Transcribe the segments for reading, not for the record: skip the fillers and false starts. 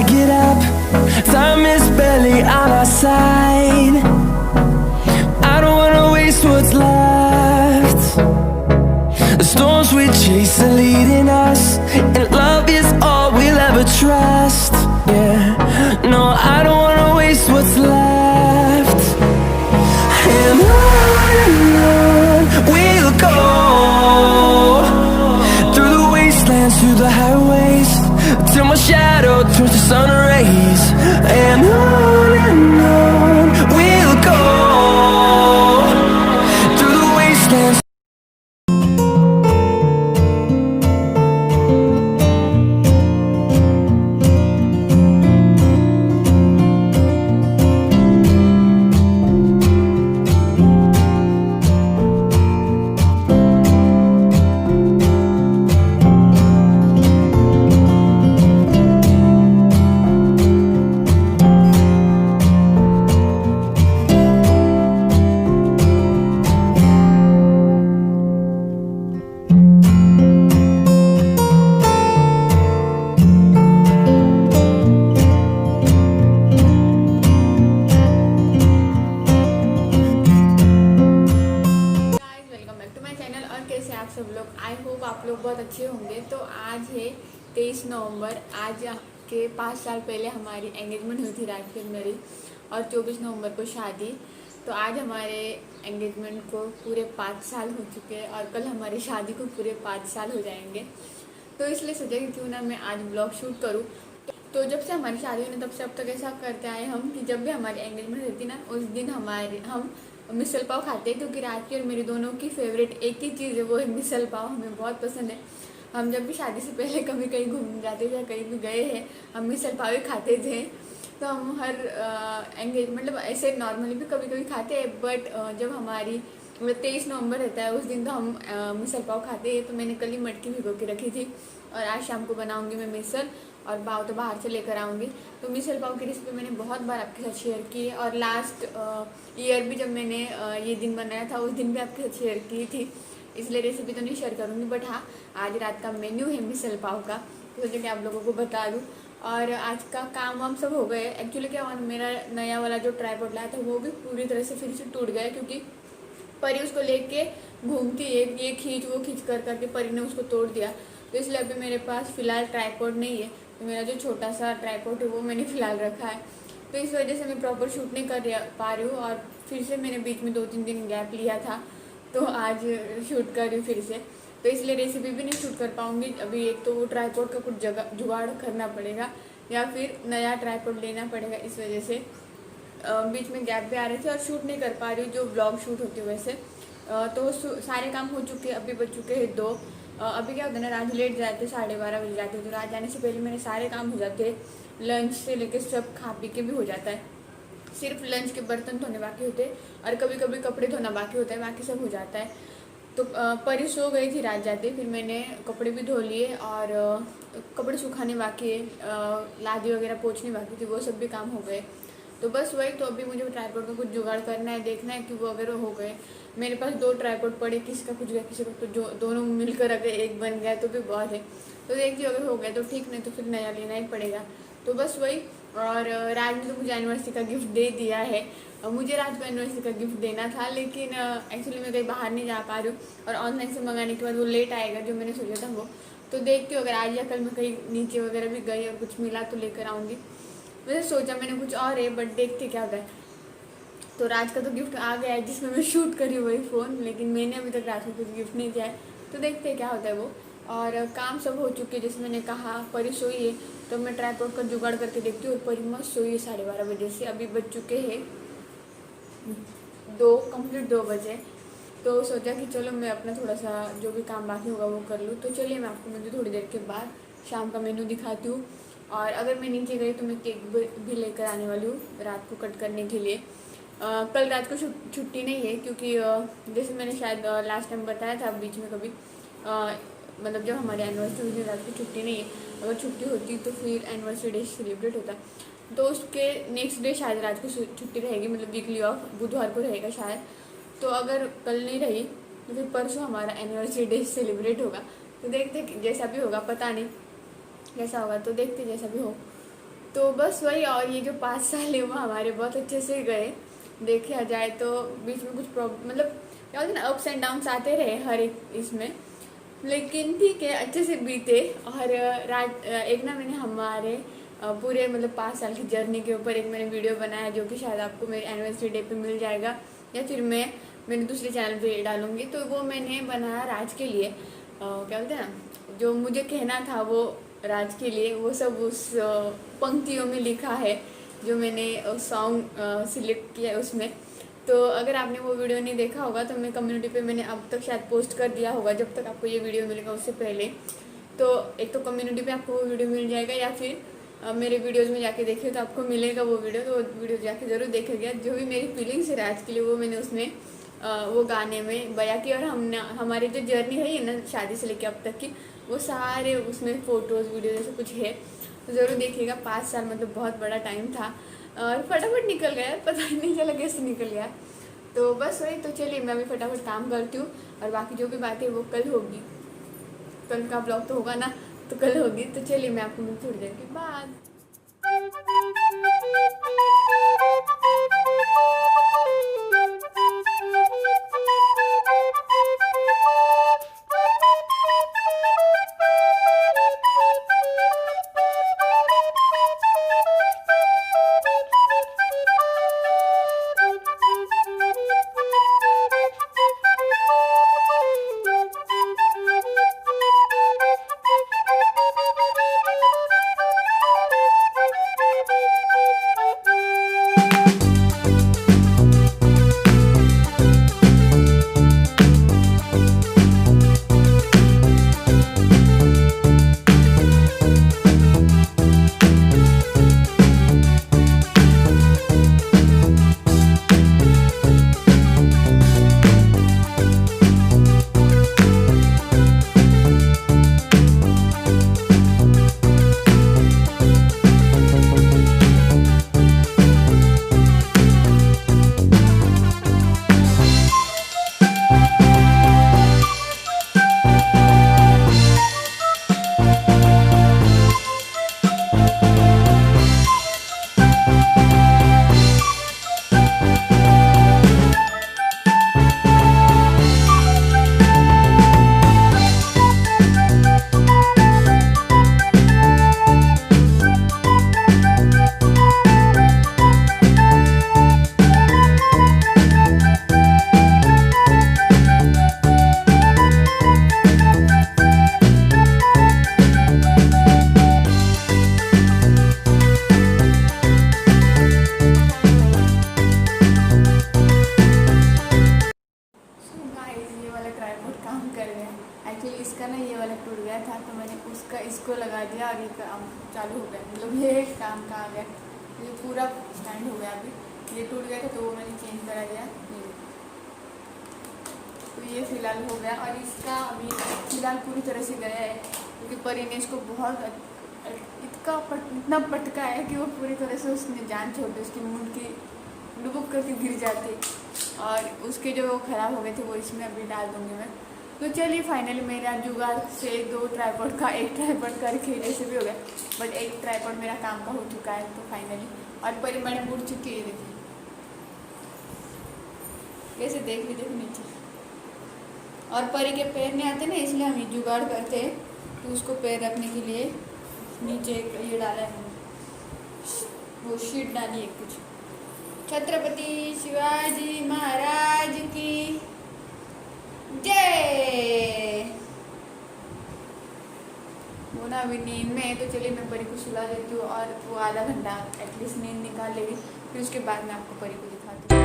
get up, time is barely on our side. I don't wanna waste what's left. The storms we chase are leading us, and love is all we'll ever trust. Yeah, no, I don't wanna waste what's left. And on we'll go, through the wastelands, through the highways, till my shadow turns to sun rays. And on we'll go, through the wastelands. आप सब लोग, I hope आप लोग बहुत अच्छे होंगे। तो आज है 23 नवंबर। आज के 5 साल पहले हमारी एंगेजमेंट हुई थी राजवीर मेरी, और 24 नवंबर को शादी। तो आज हमारे एंगेजमेंट को पूरे 5 साल हो चुके हैं और कल हमारी शादी को पूरे 5 साल हो जाएंगे। तो इसलिए सोचा कि क्यों ना मैं आज ब्लॉग शूट करूँ। तो जब से हमारी शादी हुई ना, तब से अब तक ऐसा करते आए हम कि जब भी हमारी एंगेजमेंट रहती ना, उस दिन हम मिसल पाव खाते हैं, क्योंकि राखी और मेरी दोनों की फेवरेट एक ही चीज़ है, वो है मिसल पाव। हमें बहुत पसंद है। हम जब भी शादी से पहले कभी कहीं घूमने जाते थे या कहीं भी गए हैं, हम मिसल पाव ही खाते थे। तो हम हर मतलब ऐसे नॉर्मली भी कभी कभी खाते हैं, बट जब हमारी 23 नवंबर रहता है, उस दिन तो हम मिसल पाव खाते हैं। तो मैंने कल ही मटकी भिगो के रखी थी, और आज शाम को बनाऊंगी मैं मिसल, और पाव तो बाहर से लेकर आऊँगी। तो मिसल पाव की रेसिपी मैंने बहुत बार आपके साथ शेयर की है, और लास्ट ईयर भी जब मैंने ये दिन बनाया था, उस दिन भी आपके साथ शेयर की थी। इसलिए रेसिपी तो नहीं शेयर करूँगी, बट हाँ, आज रात का मेन्यू है मिसल पाव का, तो सोचा कि आप लोगों को बता दूँ। और आज का काम वाम सब हो गए। एक्चुअली क्या हुआ, मेरा नया वाला जो ट्राइपॉड लाया था वो भी पूरी तरह से फिर से टूट गया, क्योंकि परी उसको लेके घूमती है, ये खींच वो खींच कर करके परी ने उसको तोड़ दिया। तो इसलिए अभी मेरे पास फ़िलहाल ट्राइपॉड नहीं है। तो मेरा जो छोटा सा ट्राइपॉड है वो मैंने फ़िलहाल रखा है। तो इस वजह से मैं प्रॉपर शूट नहीं कर पा रही हूँ, और फिर से मैंने बीच में 2-3 दिन गैप लिया था, तो आज शूट कर रही हूँ फिर से। तो इसलिए रेसिपी भी नहीं शूट कर पाऊँगी अभी। एक तो वो ट्राइपॉड का कुछ जगह जुगाड़ करना पड़ेगा, या फिर नया ट्राइपॉड लेना पड़ेगा। इस वजह से बीच में गैप भी आ रहे थे और शूट नहीं कर पा रही हूँ जो ब्लॉग शूट होती है वैसे। तो सारे काम हो चुके हैं, अभी बज चुके हैं 2। अभी क्या होता है ना, रात लेट जाते 12:30 बजे जाते, तो रात जाने से पहले मेरे सारे काम हो जाते हैं। लंच से लेके सब खा पी के भी हो जाता है। सिर्फ लंच के बर्तन धोने बाकी होते हैं, और कभी कभी कपड़े धोना बाकी होता है, बाकी सब हो जाता है। तो परी सो गई थी रात जाते, फिर मैंने कपड़े भी धो लिए, और कपड़े सुखाने बाकी है, लादी वगैरह पोंछनी बाकी थी, वो सब भी काम हो गए। तो बस वही। तो अभी मुझे ट्राइपॉड का कुछ जुगाड़ करना है, देखना है कि वो अगर हो गए। मेरे पास 2 ट्राइपॉड पड़े, किसी का कुछ गया किसी का, तो जो दोनों मिलकर अगर एक बन गया तो भी बहुत है। तो देखिए अगर हो गया तो ठीक, नहीं तो फिर नया लेना ही पड़ेगा। तो बस वही। और राज ने तो मुझे एनिवर्सरी का गिफ्ट दे दिया है। मुझे राज को एनिवर्सरी का गिफ्ट देना था, लेकिन एक्चुअली मैं कहीं बाहर नहीं जा पा रही हूँ, और ऑनलाइन से मंगाने के बाद वो लेट आएगा जो मैंने सोचा था वो। तो देखती हूँ, अगर आज या कल मैं कहीं नीचे वगैरह भी गई और कुछ मिला तो लेकर आऊँगी। वैसे सोचा मैंने कुछ और है, बट देखते क्या होता है। तो राज का तो गिफ्ट आ गया है जिसमें मैं शूट करी वही फ़ोन, लेकिन मैंने अभी तक राज को कुछ गिफ्ट नहीं दिया है। तो देखते हैं क्या होता है वो। और काम सब हो चुके हैं, जैसे मैंने कहा परी सोई है, तो मैं ट्राइपॉड का जुगाड़ करके देखती हूँ। और परी मस्त सोई है 12:30 बजे से। अभी बज चुके हैं 2 कंप्लीट 2 बजे। तो सोचा कि चलो मैं अपना थोड़ा सा जो भी काम बाकी होगा वो कर लूँ। तो चलिए मैं आपको मुझे थोड़ी देर के बाद शाम का मेन्यू दिखाती हूँ। और अगर मैं नीचे गई तो मैं केक भी लेकर आने वाली हूँ रात को कट करने के लिए। कल रात को छुट्टी नहीं है, क्योंकि जैसे मैंने शायद लास्ट टाइम बताया था बीच में कभी, मतलब जब हमारी एनिवर्सरी हुई थी रात को छुट्टी नहीं है। अगर छुट्टी होती तो फिर एनिवर्सरी डे सेलिब्रेट होता, तो उसके नेक्स्ट डे शायद रात को छुट्टी रहेगी, मतलब वीकली ऑफ बुधवार को रहेगा शायद। तो अगर कल नहीं रही तो फिर परसों हमारा एनिवर्सरी डे सेलिब्रेट होगा। तो देखते जैसा भी होगा, पता नहीं कैसा होगा, तो देखते जैसा भी हो। तो बस वही, और ये जो 5 साल है वो हमारे बहुत अच्छे से गए। देखा जाए तो बीच में कुछ प्रॉब्लम, मतलब क्या होता है ना, अप्स एंड डाउन्स आते रहे हर एक इसमें, लेकिन ठीक है, अच्छे से बीते। और एक ना मैंने हमारे पूरे मतलब 5 साल की जर्नी के ऊपर एक मैंने वीडियो बनाया, जो कि शायद आपको मेरे एनिवर्सरी डे पे मिल जाएगा, या फिर मैं मेरे दूसरे चैनल पे डालूंगी। तो वो मैंने बनाया राज के लिए, क्या बोलते हैं ना, जो मुझे कहना था वो राज के लिए, वो सब उस पंक्तियों में लिखा है जो मैंने सॉन्ग सिलेक्ट किया है उसमें। तो अगर आपने वो वीडियो नहीं देखा होगा तो मैं कम्युनिटी पे मैंने अब तक शायद पोस्ट कर दिया होगा, जब तक आपको ये वीडियो मिलेगा उससे पहले। तो एक तो कम्युनिटी पे आपको वो वीडियो मिल जाएगा, या फिर मेरे वीडियोस में जाके देखिए तो आपको मिलेगा वो वीडियो। तो वो वीडियो जाके ज़रूर देखिएगा। जो भी मेरी फीलिंग्स है राज के लिए वो मैंने उसमें वो गाने में बयां की। और हमने हमारी जो जर्नी है ना शादी से लेकर अब तक की, वो सारे उसमें फ़ोटोज़ वीडियो जैसे कुछ है, तो ज़रूर देखिएगा। 5 साल मतलब बहुत बड़ा टाइम था और फटाफट निकल गया, पता ही नहीं चला कैसे निकल गया। तो बस वही, तो चलिए मैं अभी फटाफट काम करती हूँ, और बाकी जो भी बातें वो कल होगी। कल का ब्लॉग तो होगा ना, तो कल होगी। तो चलिए मैं आपको मिलती थोड़ी देर के बाद। इसको लगा दिया और ये काम चालू हो गया, मतलब ये काम का आ गया, ये पूरा स्टैंड हो गया। अभी ये टूट गया था तो वो मैंने चेंज करा दिया। तो ये फिलहाल हो गया, और इसका अभी फिलहाल पूरी तरह से गया है, क्योंकि परी ने इसको बहुत इतना पटका है कि वो पूरी तरह से उसने जान छोड़ दी, उसकी मुंड की डुबुक करके गिर जाती, और उसके जो ख़राब हो गए थे वो इसमें अभी डाल दूँगी मैं। तो चलिए फाइनली मेरा जुगाड़ से 2 ट्राइपॉड का 1 ट्राइपॉड करके जैसे भी हो गया, बट 1 ट्राइपॉड मेरा काम का हो चुका है। तो फाइनली और परी मैंने मुड़ चुकी है, देखिए कैसे देख लीजिए नीचे। और परी के पैर नहीं आते ना, इसलिए हम जुगाड़ करते हैं। तो उसको पैर रखने के लिए नीचे ये डाला है, वो शीट डाली है कुछ। छत्रपति शिवाजी महाराज की जय। वो ना अभी नींद में है, तो चलिए मैं परी को सुला देती हूँ, और वो आधा घंटा एटलीस्ट नींद निकाल लेगी, फिर उसके बाद मैं आपको परी को दिखाती हूँ।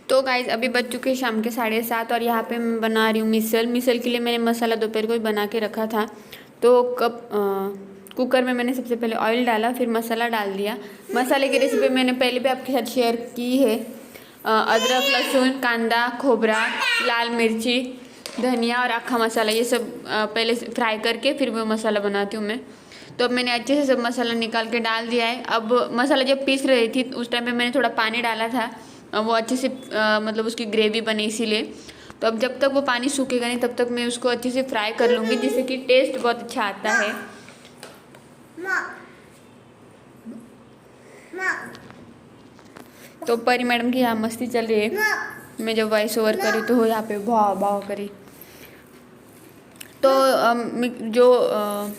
तो गाइज अभी बज चुके हैं शाम के 7:30, और यहाँ पे मैं बना रही हूँ मिसल के लिए मैंने मसाला दोपहर को ही बना के रखा था। तो कुकर में मैंने सबसे पहले ऑयल डाला, फिर मसाला डाल दिया। मसाले की रेसिपी मैंने पहले भी आपके साथ शेयर की है। अदरक, लहसुन, कांदा, खोबरा, लाल मिर्ची, धनिया और अक्खा मसाला ये सब पहले फ्राई करके फिर वो मसाला बनाती हूँ मैं। तो अब मैंने अच्छे से सब मसाला निकाल के डाल दिया है। अब मसाला जब पीस रही थी उस टाइम पे मैंने थोड़ा पानी डाला था, वो अच्छे से मतलब उसकी ग्रेवी बने इसीलिए। तो अब जब तक वो पानी सूखेगा नहीं तब तक मैं उसको अच्छे से फ्राई कर लूँगी, जिससे कि टेस्ट बहुत अच्छा आता है। तो परी मैडम की यहाँ मस्ती चल रही है, मैं जब वॉइस ओवर करी तो वो यहाँ पे भाव भाव करी। तो जो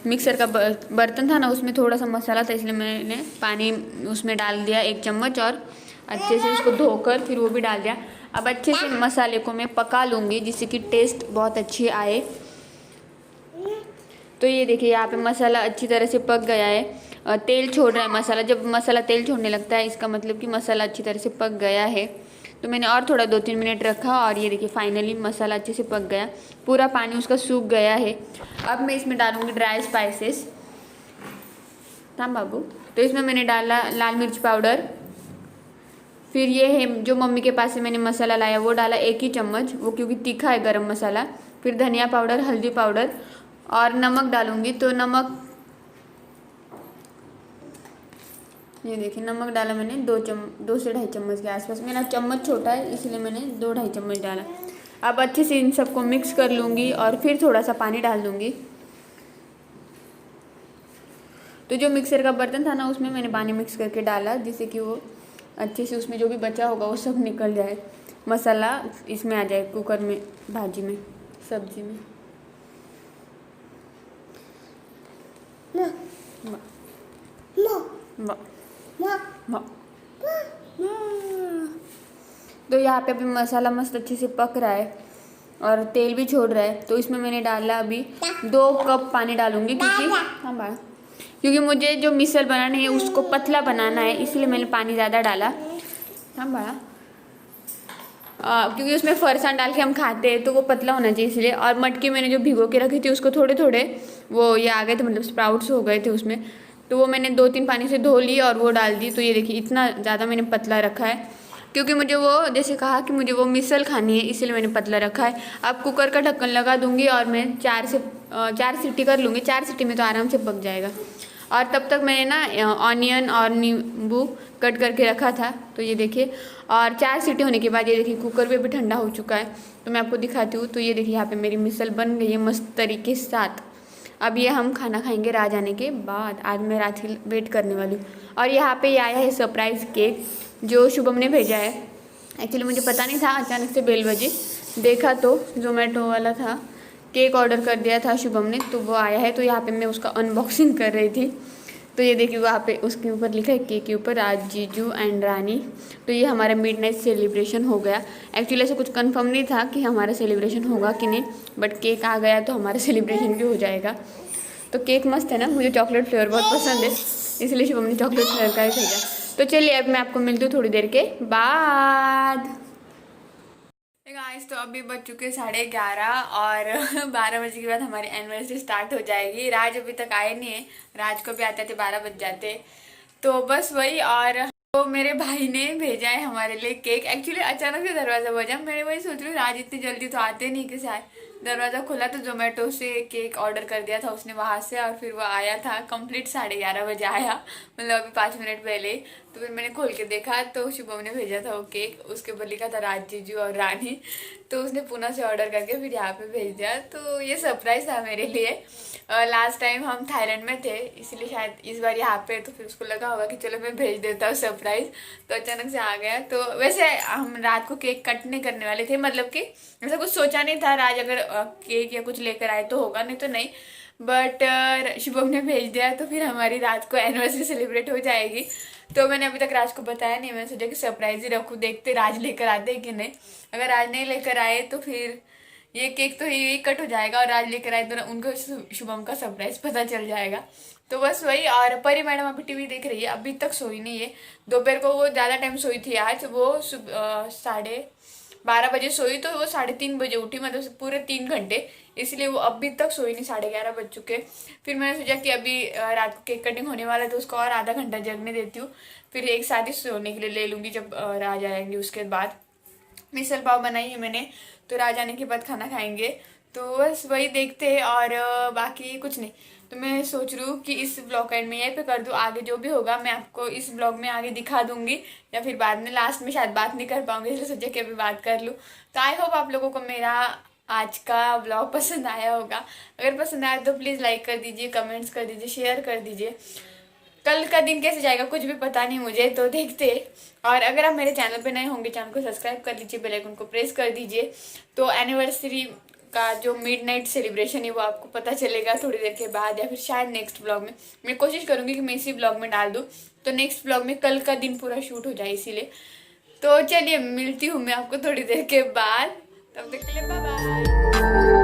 मिक्सर का बर्तन था ना उसमें थोड़ा सा मसाला था, इसलिए मैंने पानी उसमें डाल दिया 1 चम्मच और अच्छे से उसको धोकर फिर वो भी डाल दिया। अब अच्छे से मसाले को मैं पका लूँगी जिससे कि टेस्ट बहुत अच्छी आए। तो ये देखिए यहाँ पे मसाला अच्छी तरह से पक गया है, तेल छोड़ रहा है मसाला। जब मसाला तेल छोड़ने लगता है इसका मतलब कि मसाला अच्छी तरह से पक गया है। तो मैंने और थोड़ा 2-3 मिनट रखा और ये देखिए फाइनली मसाला अच्छे से पक गया, पूरा पानी उसका सूख गया है। अब मैं इसमें डालूँगी ड्राई स्पाइसेस। थाम बाबू। तो इसमें मैंने डाला लाल मिर्च पाउडर, फिर ये है जो मम्मी के पास से मैंने मसाला लाया वो डाला 1 ही चम्मच, वो क्योंकि तीखा है गरम मसाला। फिर धनिया पाउडर, हल्दी पाउडर और नमक डालूँगी। तो नमक ये देखिए नमक डाला मैंने 2 से 2.5 चम्मच के आसपास। मेरा चम्मच छोटा है इसलिए मैंने 2-2.5 चम्मच डाला। अब अच्छे से इन सबको मिक्स कर लूँगी और फिर थोड़ा सा पानी डाल दूँगी। तो जो मिक्सर का बर्तन था ना उसमें मैंने पानी मिक्स करके डाला, जिससे कि वो अच्छे से उसमें जो भी बचा होगा वो सब निकल जाए, मसाला इसमें आ जाए कुकर में, भाजी में, सब्जी में। तो यहाँ पे अभी मसाला मस्त अच्छे से पक रहा है और तेल भी छोड़ रहा है। तो इसमें मैंने डाला अभी 2 कप पानी डालूंगी, क्योंकि मुझे जो मिसल बनानी है उसको पतला बनाना है, इसलिए मैंने पानी ज़्यादा डाला। हाँ बड़ा क्योंकि उसमें फरसान डाल के हम खाते हैं तो वो पतला होना चाहिए इसलिए। और मटकी मैंने जो भिगो के रखी थी उसको थोड़े थोड़े वो ये आ गए थे, मतलब स्प्राउट्स हो गए थे उसमें। तो वो मैंने 2-3 पानी से धो ली और वो डाल दी। तो ये देखिए इतना ज़्यादा मैंने पतला रखा है, क्योंकि मुझे वो जैसे कहा कि मुझे वो मिसल खानी है, इसलिए मैंने पतला रखा है। अब कुकर का ढक्कन लगा दूंगी और मैं 4 सीटी कर लूँगी। 4 सीटी में तो आराम से पक जाएगा। और तब तक मैंने ना ऑनियन और नींबू कट करके रखा था। तो ये देखिए, और 4 सीटी होने के बाद ये देखिए कुकर भी ठंडा हो चुका है। तो मैं आपको दिखाती हूँ। तो ये देखिए यहाँ पे मेरी मिसल बन गई है मस्त तरीके के साथ। अब ये हम खाना खाएंगे राज आने के बाद। आज मैं राज की वेट करने वाली हूँ। और यहाँ पे ये आया है सरप्राइज़ केक जो शुभम ने भेजा है। एक्चुअली मुझे पता नहीं था, अचानक से बेल बजी, देखा तो जोमेटो वाला था, केक ऑर्डर कर दिया था शुभम ने, तो वो आया है। तो यहाँ पे मैं उसका अनबॉक्सिंग कर रही थी। तो ये देखिए वहाँ पे उसके ऊपर लिखा है केक के ऊपर राज, जीजू एंड रानी। तो ये हमारा मिडनाइट सेलिब्रेशन हो गया। एक्चुअली ऐसा कुछ कंफर्म नहीं था कि हमारा सेलिब्रेशन होगा कि नहीं, बट केक आ गया तो हमारा सेलिब्रेशन भी हो जाएगा। तो केक मस्त है ना, मुझे चॉकलेट फ्लेवर बहुत पसंद है, इसलिए शुभम ने चॉकलेट फ्लेवर का ही भेजा। तो चलिए अब मैं आपको मिलती हूँ थोड़ी देर के बाद। गाइस तो अभी बज चुके 11:30 और 12 बजे के बाद हमारी एनिवर्सरी स्टार्ट हो जाएगी। राज अभी तक आए नहीं है, राज को भी आते थे 12 बज जाते। तो बस वही। और तो मेरे भाई ने भेजा है हमारे लिए केक। एक्चुअली अचानक से दरवाजा बजा, मैं वही सोच रही हूँ राज इतनी जल्दी तो आते नहीं, कैसे आए। दरवाज़ा खुला तो जोमेटो से केक ऑर्डर कर दिया था उसने वहाँ से, और फिर वो आया था कंप्लीट 11:30 बजे आया, मतलब अभी 5 मिनट पहले। तो फिर मैंने खोल के देखा तो शुभम ने भेजा था वो केक, उसके ऊपर लिखा था राज, जीजू और रानी। तो उसने पुणे से ऑर्डर करके फिर यहाँ पे भेज दिया। तो ये सरप्राइज था मेरे लिए। लास्ट टाइम हम थाईलैंड में थे, इसलिए शायद इस बार यहाँ पे, तो फिर उसको लगा होगा कि चलो मैं भेज देता हूँ सरप्राइज। तो अचानक से आ गया। तो वैसे हम रात को केक कट नहीं करने वाले थे, मतलब कि ऐसा कुछ सोचा नहीं था। राज अगर केक या कुछ लेकर आए तो होगा, नहीं तो नहीं। बट शुभम ने भेज दिया तो फिर हमारी रात को एनिवर्सरी सेलिब्रेट हो जाएगी। तो मैंने अभी तक राज को बताया नहीं, मैंने सोचा कि सरप्राइज ही रखूँ, देखते राज लेकर आते हैं कि नहीं। अगर राज नहीं लेकर आए तो फिर ये केक तो यही कट हो जाएगा, और राज लेकर आए तो उनको शुभम का सरप्राइज पता चल जाएगा। तो बस वही। और परी मैडम अभी टीवी देख रही है, अभी तक सोई नहीं है। दोपहर को वो ज़्यादा टाइम सोई थी आज, वो 12:30 बजे सोई, तो वो 3:30 बजे उठी, मतलब पूरे 3 घंटे, इसलिए वो अभी तक सोई नहीं। 11:30 बज चुके। फिर मैंने सोचा कि अभी रात को केक कटिंग होने वाला है तो उसको और आधा घंटा जगने देती हूँ, फिर एक साथ ही सोने के लिए ले लूँगी जब राज आएंगे उसके बाद। मिसल पाव बनाई है मैंने, तो राज आने के बाद खाना खाएंगे। तो बस वही देखते हैं और बाकी कुछ नहीं। तो मैं सोच रही हूँ कि इस ब्लॉग का एंड में यहीं पे कर दूँ, आगे जो भी होगा मैं आपको इस ब्लॉग में आगे दिखा दूंगी, या फिर बाद में लास्ट में शायद बात नहीं कर पाऊंगी, इसलिए सोचा कि अभी बात कर लूँ। तो आई होप आप लोगों को मेरा आज का ब्लॉग पसंद आया होगा। अगर पसंद आया तो प्लीज़ लाइक कर दीजिए, कमेंट्स कर दीजिए, शेयर कर दीजिए। कल का दिन कैसे जाएगा कुछ भी पता नहीं मुझे, तो देखते। और अगर आप मेरे चैनल पे नए होंगे, चैनल को सब्सक्राइब कर लीजिए, बेल आइकन को प्रेस कर दीजिए। तो एनिवर्सरी का जो मिडनाइट सेलिब्रेशन है वो आपको पता चलेगा थोड़ी देर के बाद, या फिर शायद नेक्स्ट ब्लॉग में। मैं कोशिश करूँगी कि मैं इसी ब्लॉग में डाल दूँ, तो नेक्स्ट ब्लॉग में कल का दिन पूरा शूट हो जाए इसीलिए। तो चलिए मिलती हूँ मैं आपको थोड़ी देर के बाद, तब तक के लिए बाय बाय।